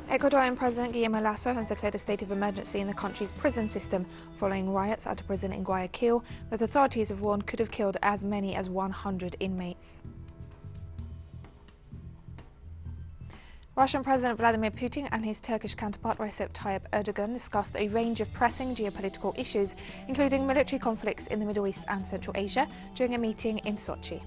Ecuadorian President Guillermo Lasso has declared a state of emergency in the country's prison system following riots at a prison in Guayaquil that authorities have warned could have killed as many as 100 inmates. Russian President Vladimir Putin and his Turkish counterpart Recep Tayyip Erdogan discussed a range of pressing geopolitical issues, including military conflicts in the Middle East and Central Asia, during a meeting in Sochi.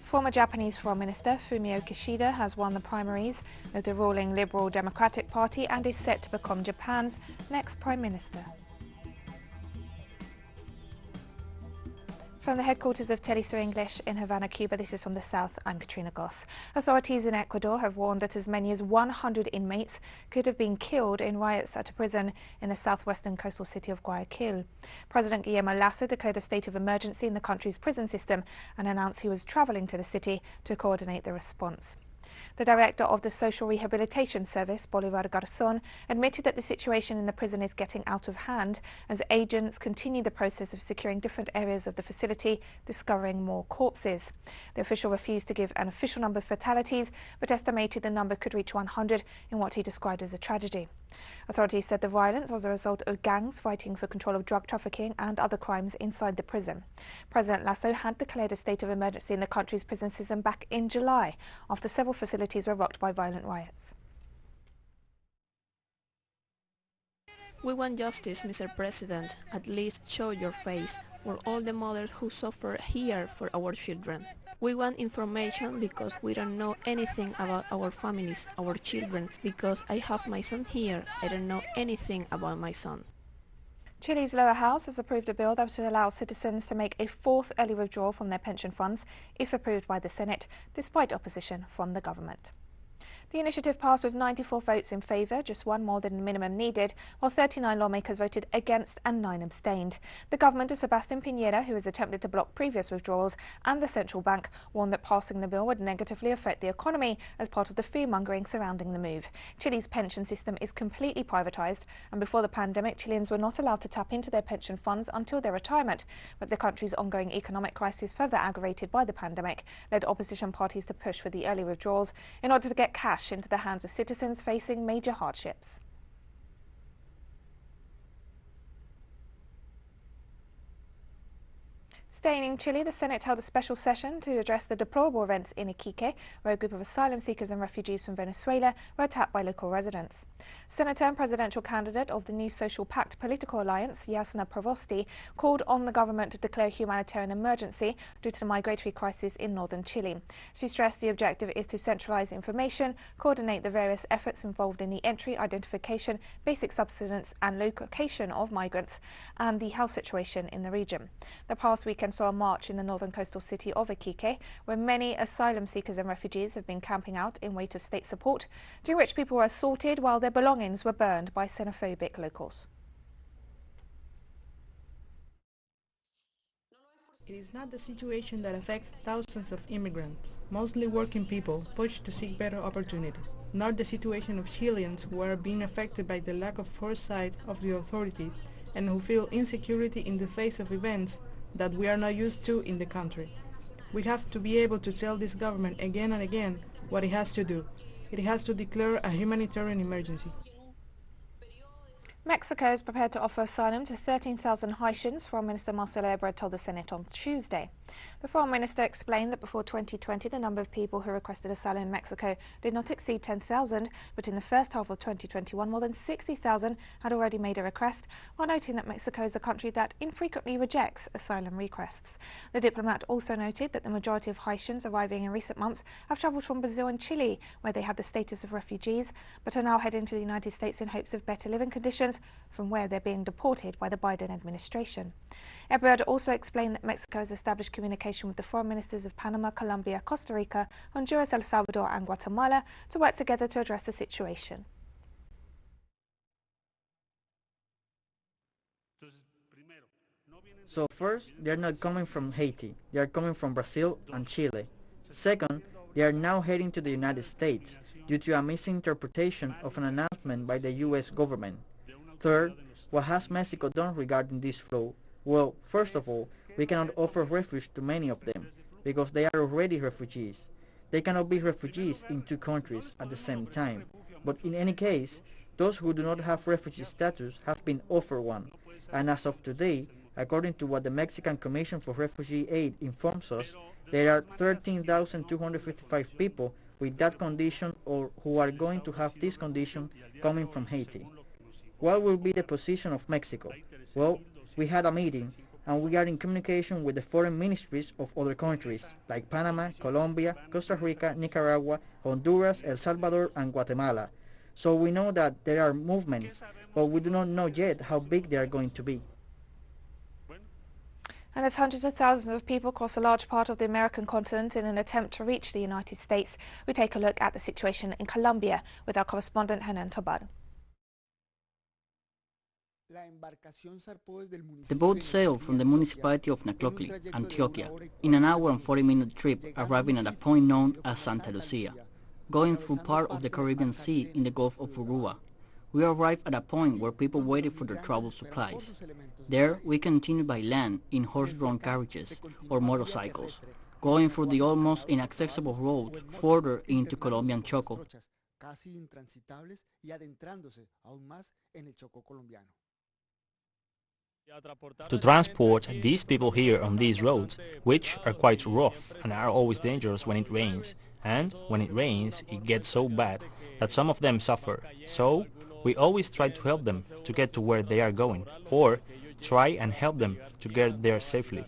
Former Japanese Foreign Minister Fumio Kishida has won the primaries of the ruling Liberal Democratic Party and is set to become Japan's next Prime Minister. From the headquarters of teleSUR English in Havana, Cuba, this is from the south, I'm Katrina Goss. Authorities in Ecuador have warned that as many as 100 inmates could have been killed in riots at a prison in the southwestern coastal city of Guayaquil. President Guillermo Lasso declared a state of emergency in the country's prison system and announced he was travelling to the city to coordinate the response. The director of the Social Rehabilitation Service, Bolivar Garzón, admitted that the situation in the prison is getting out of hand as agents continue the process of securing different areas of the facility, discovering more corpses. The official refused to give an official number of fatalities, but estimated the number could reach 100 in what he described as a tragedy. Authorities said the violence was a result of gangs fighting for control of drug trafficking and other crimes inside the prison. President Lasso had declared a state of emergency in the country's prison system back in July, after several facilities were rocked by violent riots. We want justice, Mr. President. At least show your face for all the mothers who suffer here for our children. We want information because we don't know anything about our families, our children, because I have my son here. I don't know anything about my son. Chile's lower house has approved a bill that would allow citizens to make a fourth early withdrawal from their pension funds if approved by the Senate, despite opposition from the government. The initiative passed with 94 votes in favour, just one more than the minimum needed, while 39 lawmakers voted against and 9 abstained. The government of Sebastián Piñera, who has attempted to block previous withdrawals, and the central bank warned that passing the bill would negatively affect the economy as part of the fear-mongering surrounding the move. Chile's pension system is completely privatised, and before the pandemic, Chileans were not allowed to tap into their pension funds until their retirement. But the country's ongoing economic crisis, further aggravated by the pandemic, led opposition parties to push for the early withdrawals in order to get cash into the hands of citizens facing major hardships. Staying in Chile, the Senate held a special session to address the deplorable events in Iquique, where a group of asylum seekers and refugees from Venezuela were attacked by local residents. Senator and presidential candidate of the New Social Pact political alliance, Yasna Provosti, called on the government to declare a humanitarian emergency due to the migratory crisis in northern Chile. She stressed the objective is to centralise information, coordinate the various efforts involved in the entry, identification, basic subsistence and location of migrants, and the health situation in the region. The past weekend saw a march in the northern coastal city of Iquique, where many asylum seekers and refugees have been camping out in wait of state support, during which people were assaulted while their belongings were burned by xenophobic locals. It is not the situation that affects thousands of immigrants, mostly working people, pushed to seek better opportunities, nor the situation of Chileans who are being affected by the lack of foresight of the authorities and who feel insecurity in the face of events that we are not used to in the country. We have to be able to tell this government again and again what it has to do. It has to declare a humanitarian emergency. Mexico is prepared to offer asylum to 13,000 Haitians, Foreign Minister Marcelo Ebrard told the Senate on Tuesday. The Foreign Minister explained that before 2020, the number of people who requested asylum in Mexico did not exceed 10,000, but in the first half of 2021, more than 60,000 had already made a request, while noting that Mexico is a country that infrequently rejects asylum requests. The diplomat also noted that the majority of Haitians arriving in recent months have travelled from Brazil and Chile, where they had the status of refugees, but are now heading to the United States in hopes of better living conditions from where they're being deported by the Biden administration. Ebrard also explained that Mexico has established communication with the foreign ministers of Panama, Colombia, Costa Rica, Honduras, El Salvador and Guatemala to work together to address the situation. So first, they are not coming from Haiti, they are coming from Brazil and Chile. Second, they are now heading to the United States due to a misinterpretation of an announcement by the US government. Third, what has Mexico done regarding this flow? Well, first of all, we cannot offer refuge to many of them, because they are already refugees. They cannot be refugees in two countries at the same time, but in any case, those who do not have refugee status have been offered one, and as of today, according to what the Mexican Commission for Refugee Aid informs us, there are 13,255 people with that condition or who are going to have this condition coming from Haiti. What will be the position of Mexico? Well, we had a meeting and we are in communication with the foreign ministries of other countries like Panama, Colombia, Costa Rica, Nicaragua, Honduras, El Salvador and Guatemala. So we know that there are movements, but we do not know yet how big they are going to be. And as hundreds of thousands of people cross a large part of the American continent in an attempt to reach the United States, we take a look at the situation in Colombia with our correspondent Hernan Tobar. The boat sailed from the municipality of Naclocli, Antioquia, in an hour and 40-minute trip, arriving at a point known as Santa Lucia, going through part of the Caribbean Sea in the Gulf of Urua. We arrived at a point where people waited for their travel supplies. There, we continued by land in horse-drawn carriages or motorcycles, going through the almost inaccessible roads further into Colombian Choco. To transport these people here on these roads, which are quite rough and are always dangerous when it rains, and when it rains it gets so bad that some of them suffer, so we always try to help them to get to where they are going, or try and help them to get there safely.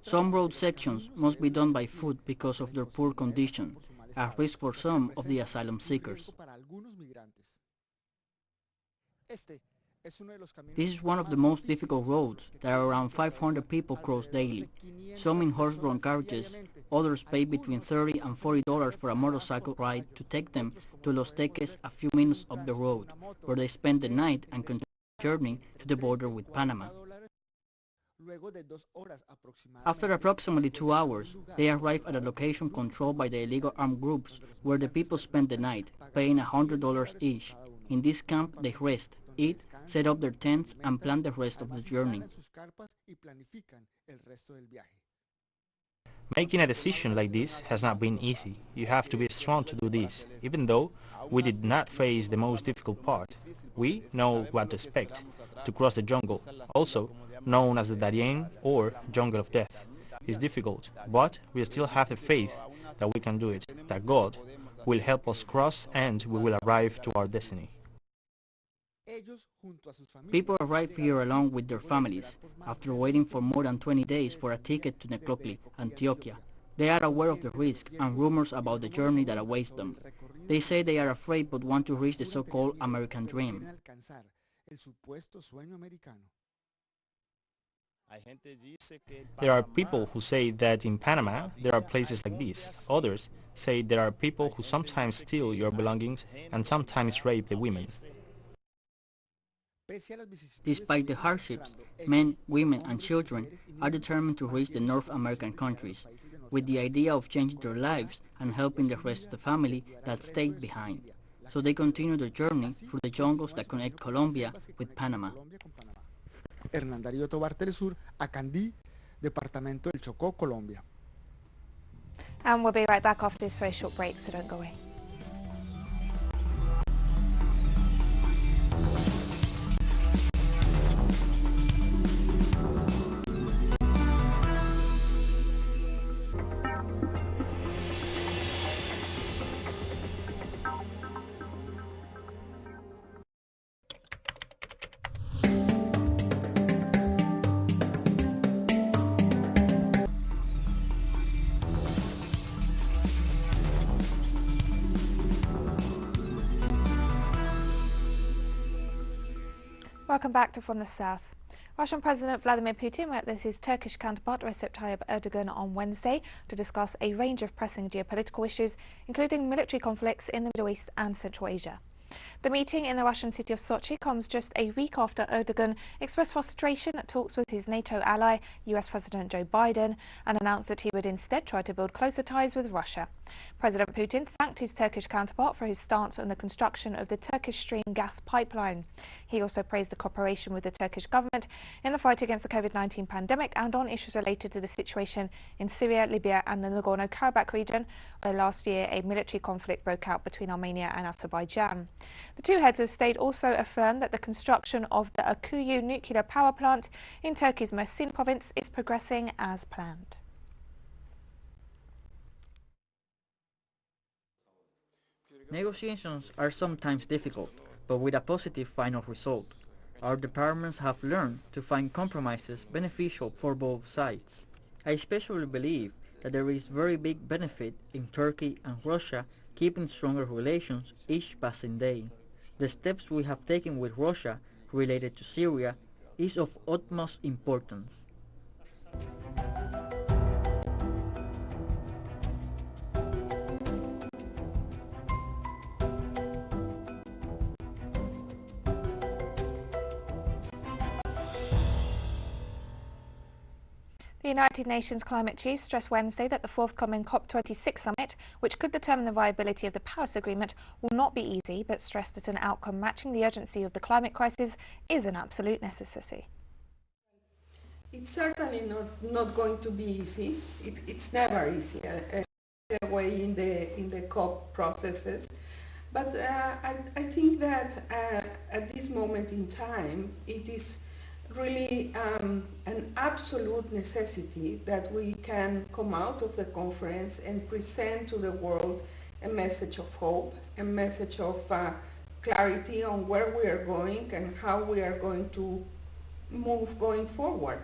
Some road sections must be done by foot because of their poor condition, a risk for some of the asylum seekers. This is one of the most difficult roads that around 500 people cross daily, some in horse-drawn carriages, others pay between $30 and $40 for a motorcycle ride to take them to Los Teques, a few minutes up the road, where they spend the night and continue the journey to the border with Panama. After approximately 2 hours, they arrive at a location controlled by the illegal armed groups where the people spend the night, paying $100 each. In this camp, they rest, eat, set up their tents, and plan the rest of the journey. Making a decision like this has not been easy. You have to be strong to do this. Even though we did not face the most difficult part, we know what to expect, to cross the jungle, also known as the Darien or Jungle of Death. It's difficult, but we still have the faith that we can do it, that God will help us cross and we will arrive to our destiny. People arrive here along with their families, after waiting for more than 20 days for a ticket to Naclocli, Antioquia. They are aware of the risk and rumors about the journey that awaits them. They say they are afraid but want to reach the so-called American dream. There are people who say that in Panama there are places like this. Others say there are people who sometimes steal your belongings and sometimes rape the women. Despite the hardships, men, women and children are determined to reach the North American countries, with the idea of changing their lives and helping the rest of the family that stayed behind. So they continue their journey through the jungles that connect Colombia with Panama. Hernán Darío Tobar, teleSUR, Acandí, Departamento del Chocó, Colombia. And we'll be right back after this very short break, so don't go away. Welcome back to From the South. Russian President Vladimir Putin met with his Turkish counterpart Recep Tayyip Erdogan on Wednesday to discuss a range of pressing geopolitical issues, including military conflicts in the Middle East and Central Asia. The meeting in the Russian city of Sochi comes just a week after Erdogan expressed frustration at talks with his NATO ally, US President Joe Biden, and announced that he would instead try to build closer ties with Russia. President Putin thanked his Turkish counterpart for his stance on the construction of the Turkish Stream gas pipeline. He also praised the cooperation with the Turkish government in the fight against the COVID-19 pandemic and on issues related to the situation in Syria, Libya and the Nagorno-Karabakh region, where last year a military conflict broke out between Armenia and Azerbaijan. The two heads of state also affirmed that the construction of the Akuyu nuclear power plant in Turkey's Mersin province is progressing as planned. Negotiations are sometimes difficult, but with a positive final result. Our departments have learned to find compromises beneficial for both sides. I especially believe that there is very big benefit in Turkey and Russia keeping stronger relations each passing day. The steps we have taken with Russia related to Syria is of utmost importance. The United Nations climate chiefs stressed Wednesday that the forthcoming COP26 summit, which could determine the viability of the Paris Agreement, will not be easy, but stressed that an outcome matching the urgency of the climate crisis is an absolute necessity. It's certainly not going to be easy. It's never easy way in the COP processes. But I think that at this moment in time, it is really an absolute necessity that we can come out of the conference and present to the world a message of hope, a message of clarity on where we are going and how we are going to move going forward.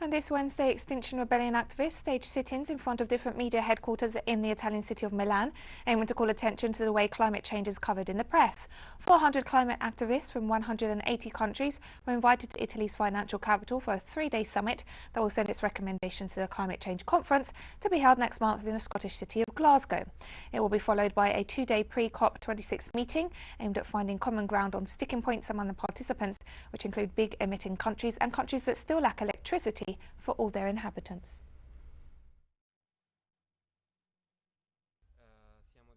And this Wednesday, Extinction Rebellion activists staged sit-ins in front of different media headquarters in the Italian city of Milan, aiming to call attention to the way climate change is covered in the press. 400 climate activists from 180 countries were invited to Italy's financial capital for a three-day summit that will send its recommendations to the Climate Change Conference to be held next month in the Scottish city of Glasgow. It will be followed by a two-day pre-COP26 meeting aimed at finding common ground on sticking points among the participants, which include big emitting countries and countries that still lack electricity for all their inhabitants.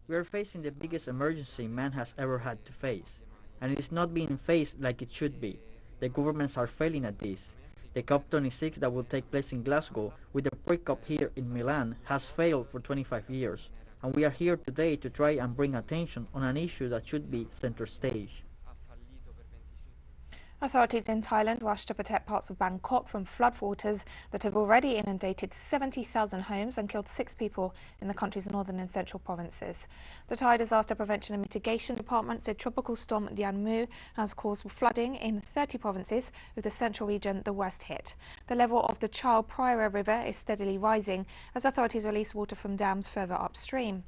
We are facing the biggest emergency man has ever had to face, and it is not being faced like it should be. The governments are failing at this. The COP26 that will take place in Glasgow with the pre-COP here in Milan has failed for 25 years, and we are here today to try and bring attention on an issue that should be center stage. Authorities in Thailand rushed to protect parts of Bangkok from floodwaters that have already inundated 70,000 homes and killed 6 people in the country's northern and central provinces. The Thai Disaster Prevention and Mitigation Department said Tropical Storm Dianmu has caused flooding in 30 provinces, with the central region the worst hit. The level of the Chile Praia River is steadily rising as authorities release water from dams further upstream.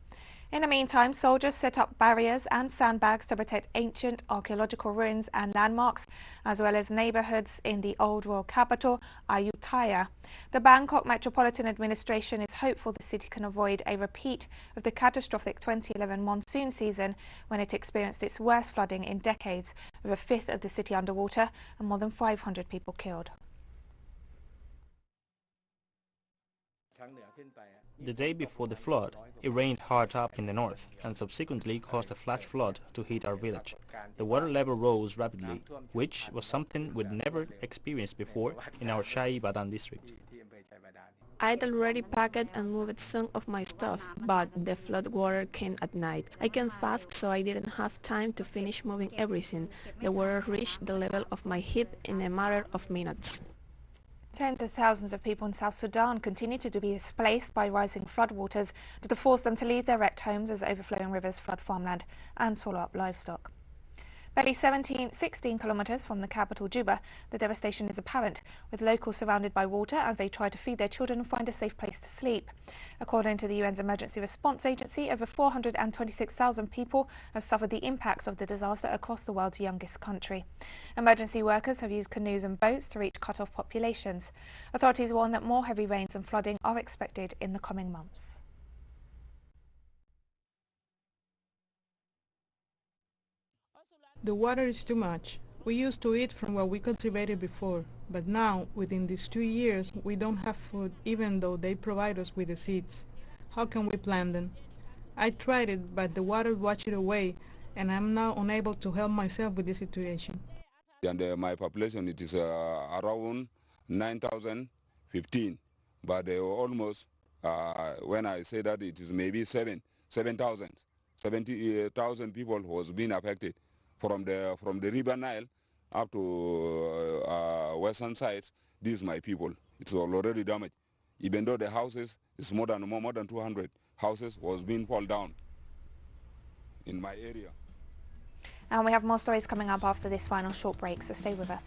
In the meantime, soldiers set up barriers and sandbags to protect ancient archaeological ruins and landmarks, as well as neighbourhoods in the old royal capital, Ayutthaya. The Bangkok Metropolitan Administration is hopeful the city can avoid a repeat of the catastrophic 2011 monsoon season, when it experienced its worst flooding in decades, with a fifth of the city underwater and more than 500 people killed. The day before the flood, it rained hard up in the north and subsequently caused a flash flood to hit our village. The water level rose rapidly, which was something we'd never experienced before in our Chai Badan district. I'd already packed and moved some of my stuff, but the flood water came at night. I came fast, so I didn't have time to finish moving everything. The water reached the level of my hip in a matter of minutes. Tens of thousands of people in South Sudan continue to be displaced by rising floodwaters that have forced them to leave their wrecked homes as overflowing rivers flood farmland and swallow up livestock. Barely 16 kilometres from the capital Juba, the devastation is apparent, with locals surrounded by water as they try to feed their children and find a safe place to sleep. According to the UN's Emergency Response Agency, over 426,000 people have suffered the impacts of the disaster across the world's youngest country. Emergency workers have used canoes and boats to reach cut-off populations. Authorities warn that more heavy rains and flooding are expected in the coming months. The water is too much. We used to eat from what we cultivated before. But now, within these 2 years, we don't have food even though they provide us with the seeds. How can we plant them? I tried it, but the water washed it away, and I'm now unable to help myself with this situation. And my population, it is around 9,015, but almost, when I say that, it is maybe 7,000. 70,000 people was being affected from the River Nile up to western sides. These my people. It's already damaged. Even though the houses is more than 200 houses was being fall down in my area. And we have more stories coming up after this final short break, so stay with us.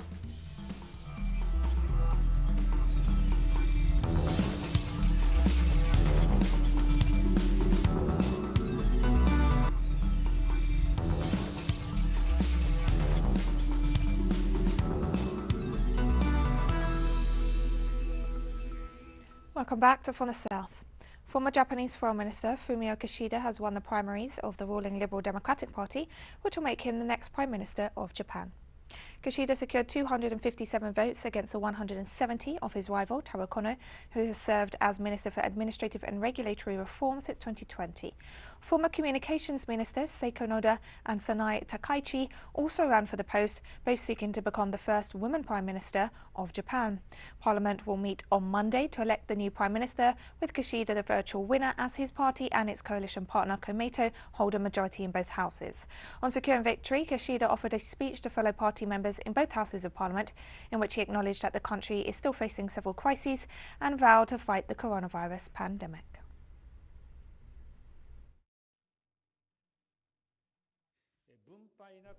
Welcome back to From the South. Former Japanese Foreign Minister Fumio Kishida has won the primaries of the ruling Liberal Democratic Party, which will make him the next Prime Minister of Japan. Kishida secured 257 votes against the 170 of his rival, Taro Kono, who has served as Minister for Administrative and Regulatory Reform since 2020. Former Communications Ministers Seiko Noda and Sanae Takaichi also ran for the post, both seeking to become the first woman Prime Minister of Japan. Parliament will meet on Monday to elect the new Prime Minister, with Kishida the virtual winner as his party and its coalition partner Komeito hold a majority in both houses. On securing victory, Kishida offered a speech to fellow party members in both houses of Parliament, in which he acknowledged that the country is still facing several crises and vowed to fight the coronavirus pandemic.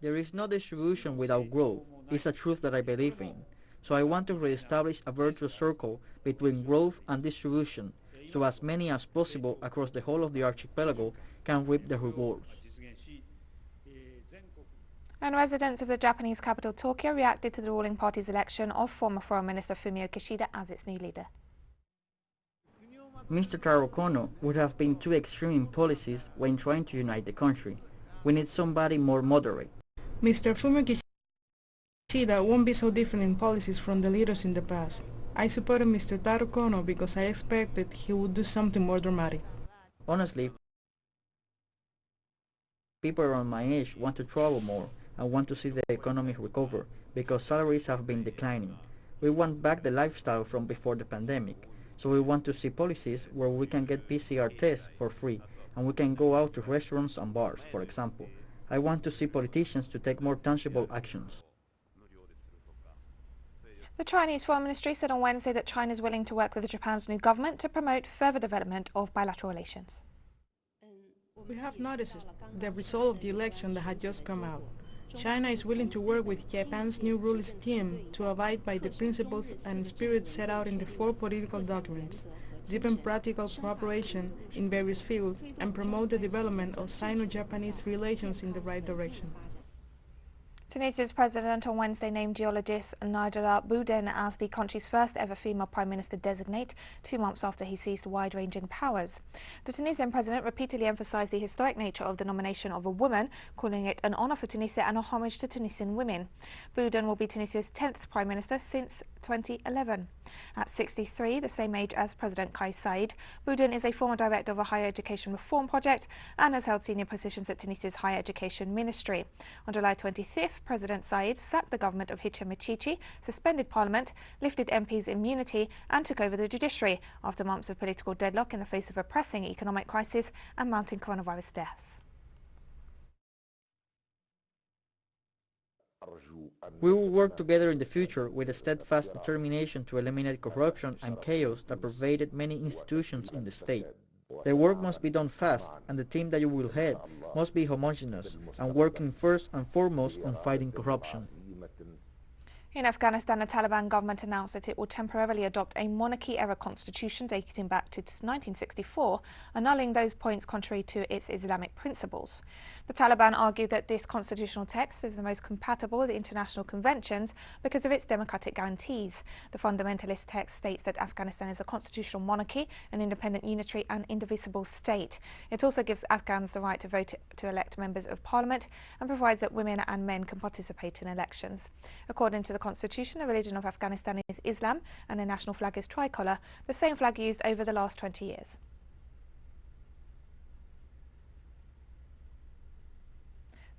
There is no distribution without growth. It's a truth that I believe in. So I want to reestablish a virtuous circle between growth and distribution, so as many as possible across the whole of the archipelago can reap the rewards. And residents of the Japanese capital Tokyo reacted to the ruling party's election of former Foreign Minister Fumio Kishida as its new leader. Mr. Taro Kono would have been too extreme in policies when trying to unite the country. We need somebody more moderate. Mr. Fumio Kishida won't be so different in policies from the leaders in the past. I supported Mr. Taro Kono because I expected he would do something more dramatic. Honestly, people around my age want to travel more and want to see the economy recover because salaries have been declining. We want back the lifestyle from before the pandemic, so we want to see policies where we can get PCR tests for free and we can go out to restaurants and bars, for example. I want to see politicians to take more tangible actions. The Chinese Foreign Ministry said on Wednesday that China is willing to work with Japan's new government to promote further development of bilateral relations. We have noticed the result of the election that had just come out. China is willing to work with Japan's new rulers team to abide by the principles and spirit set out in the 4 political documents, deepen practical cooperation in various fields, and promote the development of Sino-Japanese relations in the right direction. Tunisia's president on Wednesday named geologist Najla Bouden as the country's first ever female prime minister designate, 2 months after he seized wide-ranging powers. The Tunisian president repeatedly emphasized the historic nature of the nomination of a woman, calling it an honor for Tunisia and a homage to Tunisian women. Bouden will be Tunisia's 10th prime minister since 2011. At 63, the same age as President Kais Saied, Bouden is a former director of a higher education reform project and has held senior positions at Tunisia's higher education ministry. On July 25th, President Saied sacked the government of Hichem Mechichi, suspended parliament, lifted MPs' immunity and took over the judiciary after months of political deadlock in the face of a pressing economic crisis and mounting coronavirus deaths. We will work together in the future with a steadfast determination to eliminate corruption and chaos that pervaded many institutions in the state. The work must be done fast, and the team that you will head must be homogeneous and working first and foremost on fighting corruption. In Afghanistan, the Taliban government announced that it will temporarily adopt a monarchy-era constitution dating back to 1964, annulling those points contrary to its Islamic principles. The Taliban argued that this constitutional text is the most compatible with international conventions because of its democratic guarantees. The fundamentalist text states that Afghanistan is a constitutional monarchy, an independent, unitary and indivisible state. It also gives Afghans the right to vote to elect members of parliament and provides that women and men can participate in elections. According to the constitution, the religion of Afghanistan is Islam and the national flag is tricolour, the same flag used over the last 20 years.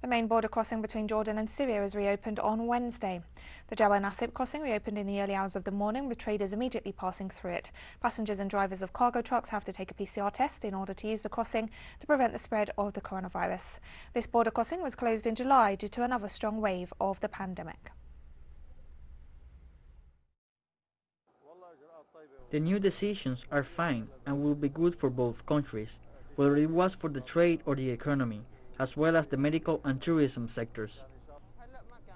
The main border crossing between Jordan and Syria is reopened on Wednesday. The Jabal Nasib crossing reopened in the early hours of the morning, with traders immediately passing through it. Passengers and drivers of cargo trucks have to take a PCR test in order to use the crossing to prevent the spread of the coronavirus. This border crossing was closed in July due to another strong wave of the pandemic. The new decisions are fine and will be good for both countries, whether it was for the trade or the economy, as well as the medical and tourism sectors.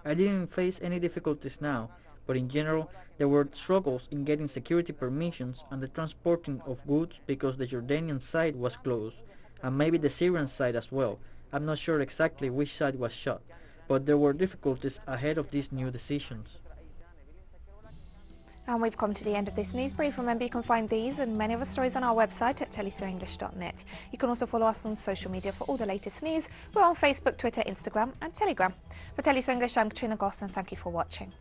I didn't face any difficulties now, but in general there were struggles in getting security permissions and the transporting of goods because the Jordanian side was closed, and maybe the Syrian side as well. I'm not sure exactly which side was shut, but there were difficulties ahead of these new decisions. And we've come to the end of this news brief. Remember, you can find these and many other stories on our website at telesurenglish.net. You can also follow us on social media for all the latest news. We're on Facebook, Twitter, Instagram and Telegram. For TeleSUR English, I'm Katrina Goss and thank you for watching.